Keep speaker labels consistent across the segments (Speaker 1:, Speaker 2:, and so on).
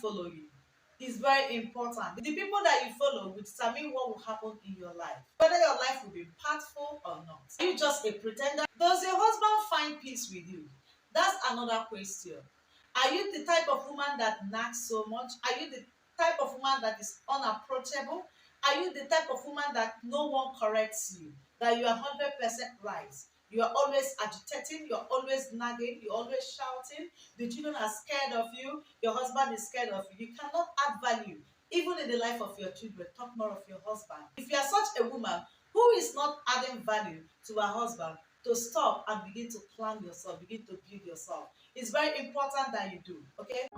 Speaker 1: following is very important. The people that you follow will determine what will happen in your life, whether your life will be impactful or not. Are you just a pretender? Does your husband find peace with you? That's another question. Are you the type of woman that nags so much? Are you the type of woman that is unapproachable? Are you the type of woman that no one corrects you, that you are 100% right? You are always agitating, you're always nagging, you're always shouting. The children are scared of you, your husband is scared of you. You cannot add value, even in the life of your children. Talk more of your husband. If you are such a woman who is not adding value to her husband, to stop and begin to plan yourself, begin to build yourself. It's very important that you do, okay?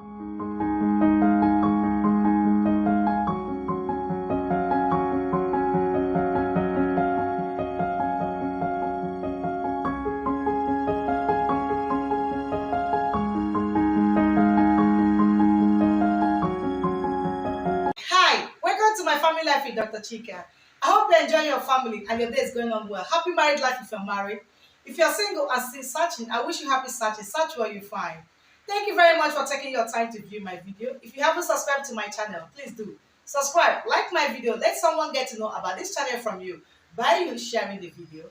Speaker 1: Hi, welcome to my family life with Dr. Chika. I hope you enjoy your family and your day is going on well. Happy married life if you're married. If you're single and still searching, I wish you happy searching. Search what you find. Thank you very much for taking your time to view my video. If you haven't subscribed to my channel, please do. Subscribe, like my video, let someone get to know about this channel from you by you sharing the video,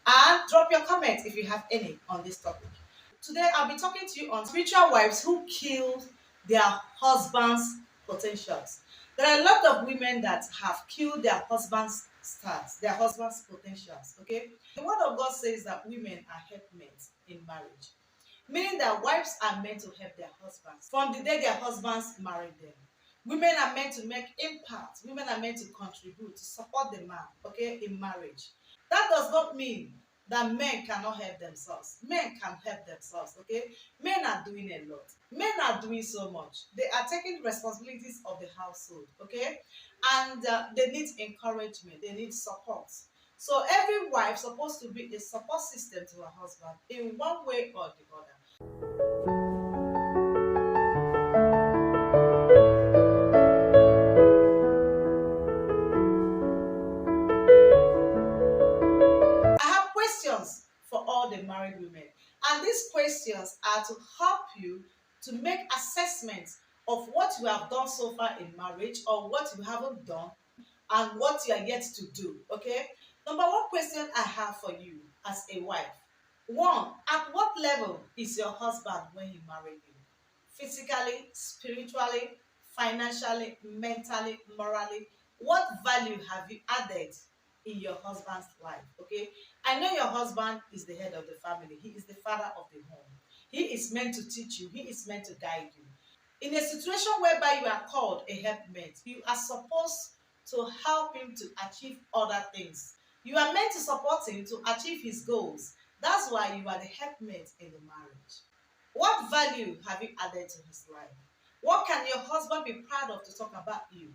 Speaker 1: and drop your comments if you have any on this topic. Today, I'll be talking to you on spiritual wives who killed their husbands' potentials. There are a lot of women that have killed their husbands' stars, their husbands' potentials. Okay, the word of God says that women are helpmates in marriage, meaning that wives are meant to help their husbands from the day their husbands married them. Women are meant to make impact. Women are meant to contribute, to support the man, okay, in marriage. That does not mean that men cannot help themselves. Men can help themselves, okay? Men are doing a lot. Men are doing so much. They are taking responsibilities of the household, okay? And they need encouragement. They need support. So every wife is supposed to be a support system to her husband in one way or the other. I have questions for all the married women, and these questions are to help you to make assessments of what you have done so far in marriage or what you haven't done and what you are yet to do. Okay, number one question I have for you as a wife: one, at what level is your husband when he married you? Physically, spiritually, financially, mentally, morally? What value have you added in your husband's life? Okay, I know your husband is the head of the family. He is the father of the home. He is meant to teach you. He is meant to guide you. In a situation whereby you are called a helpmate, you are supposed to help him to achieve other things. You are meant to support him to achieve his goals. That's why you are the helpmate in the marriage. What value have you added to his life? What can your husband be proud of to talk about you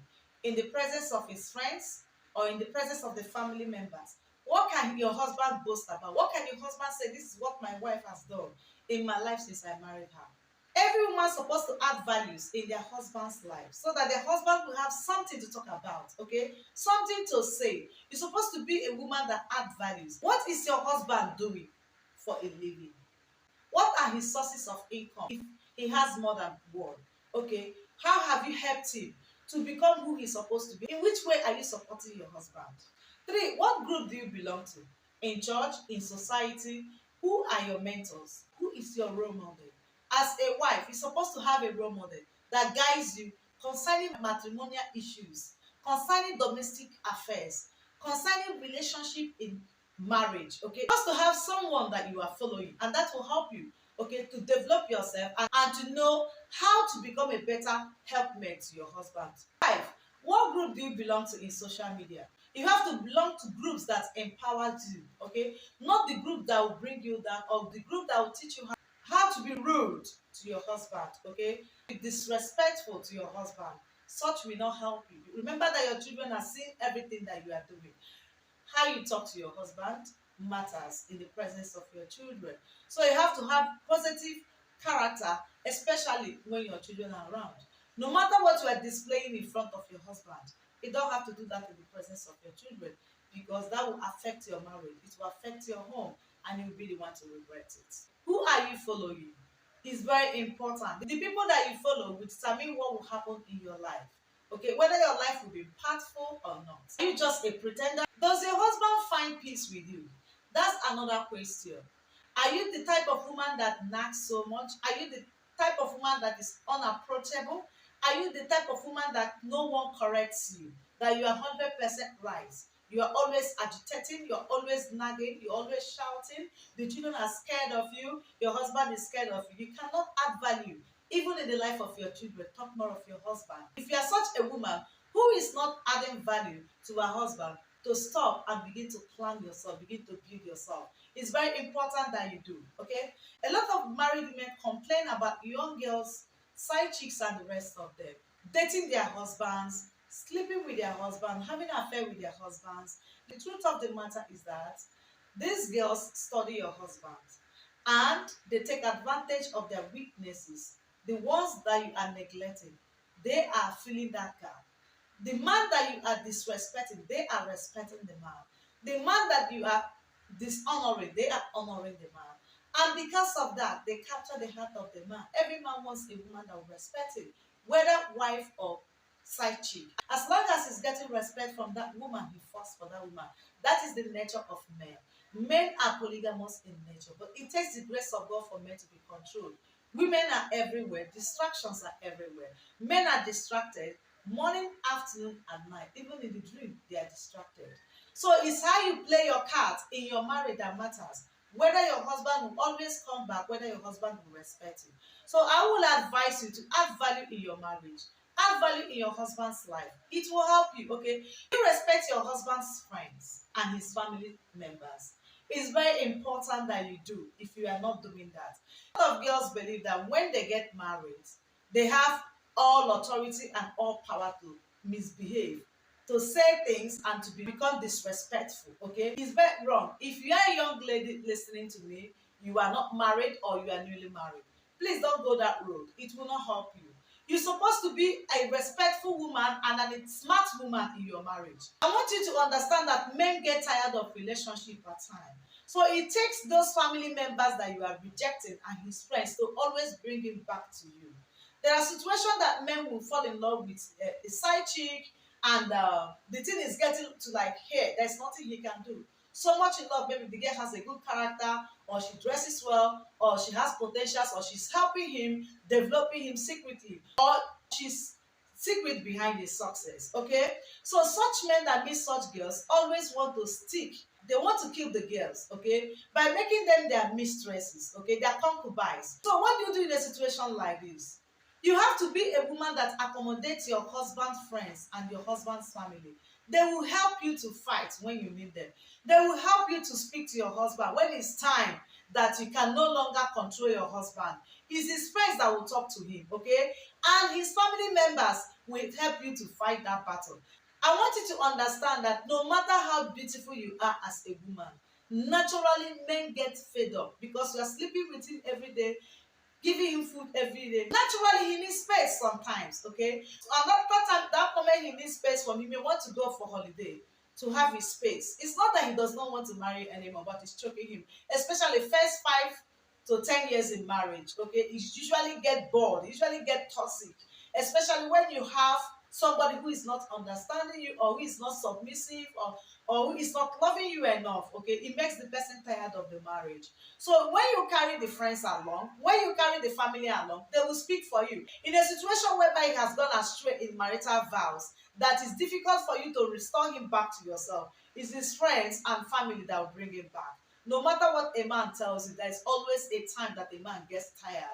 Speaker 1: in the presence of his friends or in the presence of the family members? What can your husband boast about? What can your husband say, this is what my wife has done in my life since I married her? Every woman is supposed to add values in their husband's life so that their husband will have something to talk about, okay? Something to say. You're supposed to be a woman that adds values. What is your husband doing for a living? What are his sources of income if he has more than one? Okay, how have you helped him to become who he's supposed to be? In which way are you supporting your husband? Three, what group do you belong to? In church, in society? Who are your mentors? Who is your role model? As a wife, you're supposed to have a role model that guides you concerning matrimonial issues, concerning domestic affairs, concerning relationship in marriage. Okay, just to have someone that you are following, and that will help you, okay, to develop yourself and to know how to become a better helpmate to your husband. Five, what group do you belong to in social media? You have to belong to groups that empower you, okay, not the group that will bring you down or the group that will teach you how to be rude to your husband, okay, be disrespectful to your husband. Such will not help you. Remember that your children are seeing everything that you are doing. How you talk to your husband matters in the presence of your children. So you have to have positive character, especially when your children are around. No matter what you are displaying in front of your husband, you don't have to do that in the presence of your children, because that will affect your marriage. It will affect your home, and you'll be the one to regret it. Who are you following? is very important. The people that you follow will determine what will happen in your life. Okay, whether your life will be impactful or not. Are you just a pretender? Does your husband find peace with you? That's another question. Are you the type of woman that nags so much? Are you the type of woman that is unapproachable? Are you the type of woman that no one corrects you? That you are 100% right? You are always agitating, you're always nagging, you're always shouting. The children are scared of you, your husband is scared of you. You cannot add value, even in the life of your children. Talk more of your husband. If you are such a woman who is not adding value to her husband, to stop and begin to plan yourself, begin to build yourself. It's very important that you do, okay? A lot of married women complain about young girls, side chicks, and the rest of them dating their husbands, sleeping with their husband, having an affair with their husbands. The truth of the matter is that these girls study your husband and they take advantage of their weaknesses. The ones that you are neglecting, they are filling that gap. The man that you are disrespecting, they are respecting the man. The man that you are dishonoring, they are honoring the man. And because of that, they capture the heart of the man. Every man wants a woman that will respect him, whether wife or side chick. As long as he's getting respect from that woman, he fights for that woman. That is the nature of men. Men are polygamous in nature, but it takes the grace of God for men to be controlled. Women are everywhere, distractions are everywhere. Men are distracted morning, afternoon, and night. Even in the dream, they are distracted. So it's how you play your cards in your marriage that matters. Whether your husband will always come back, whether your husband will respect you. So I will advise you to add value in your marriage. Add value in your husband's life. It will help you, okay? You respect your husband's friends and his family members. It's very important that you do if you are not doing that. A lot of girls believe that when they get married, they have all authority and all power to misbehave, to say things and to become disrespectful, okay? It's very wrong. If you are a young lady listening to me, you are not married or you are newly married, please don't go that road. It will not help you. You're supposed to be a respectful woman and a smart woman in your marriage. I want you to understand that men get tired of relationship at times. So it takes those family members that you are rejecting and his friends to always bring him back to you. There are situations that men will fall in love with a side chick, and the thing is getting to like, hey, there's nothing he can do. So much in love, maybe the girl has a good character, or she dresses well, or she has potentials, or she's helping him, developing him secretly, or she's secret behind his success, okay? So such men that meet such girls always want to stick. They want to kill the girls, okay, by making them their mistresses, okay, their concubines. So what do you do in a situation like this? You have to be a woman that accommodates your husband's friends and your husband's family. They will help you to fight when you need them. They will help you to speak to your husband when it's time that you can no longer control your husband. It's his friends that will talk to him, okay? And his family members will help you to fight that battle. I want you to understand that no matter how beautiful you are as a woman, naturally men get fed up because you are sleeping with him every day, giving him food every day. Naturally, he needs space sometimes, okay? So at that moment he needs space from him. He may want to go for holiday to have his space. It's not that he does not want to marry anymore, but it's choking him. Especially first 5 to 10 years in marriage, okay? You usually get bored, you usually get toxic. Especially when you have somebody who is not understanding you, or who is not submissive, or who is not loving you enough, okay? It makes the person tired of the marriage. So when you carry the friends along, when you carry the family along, they will speak for you. In a situation whereby he has gone astray in marital vows, that is difficult for you to restore him back to yourself, it's his friends and family that will bring him back. No matter what a man tells you, there is always a time that a man gets tired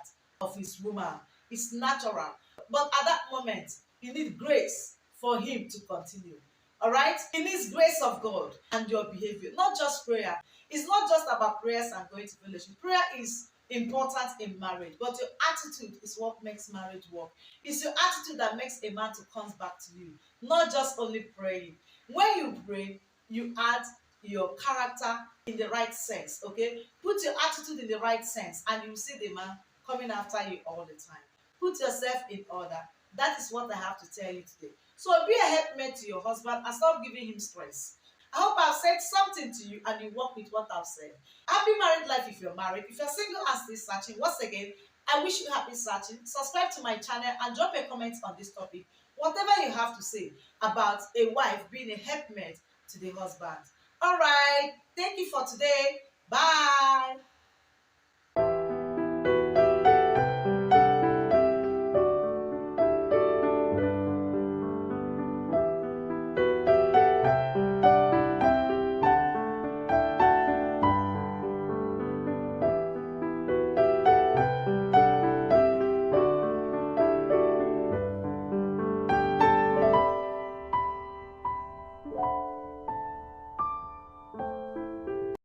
Speaker 1: of his woman. It's natural. But at that moment, you need grace for him to continue. All right? He needs grace of God and your behavior, not just prayer. It's not just about prayers and going to fellowship. Prayer is important in marriage, but your attitude is what makes marriage work. It's your attitude that makes a man to come back to you, not just only praying. When you pray, you add your character in the right sense, okay? Put your attitude in the right sense, and you will see the man coming after you all the time. Put yourself in order. That is what I have to tell you today. So be a helpmate to your husband and stop giving him stress. I hope I've said something to you and you work with what I've said. Happy married life if you're married. If you're single and still searching, once again, I wish you happy searching. Subscribe to my channel and drop a comment on this topic. Whatever you have to say about a wife being a helpmate to the husband. All right. Thank you for today. Bye.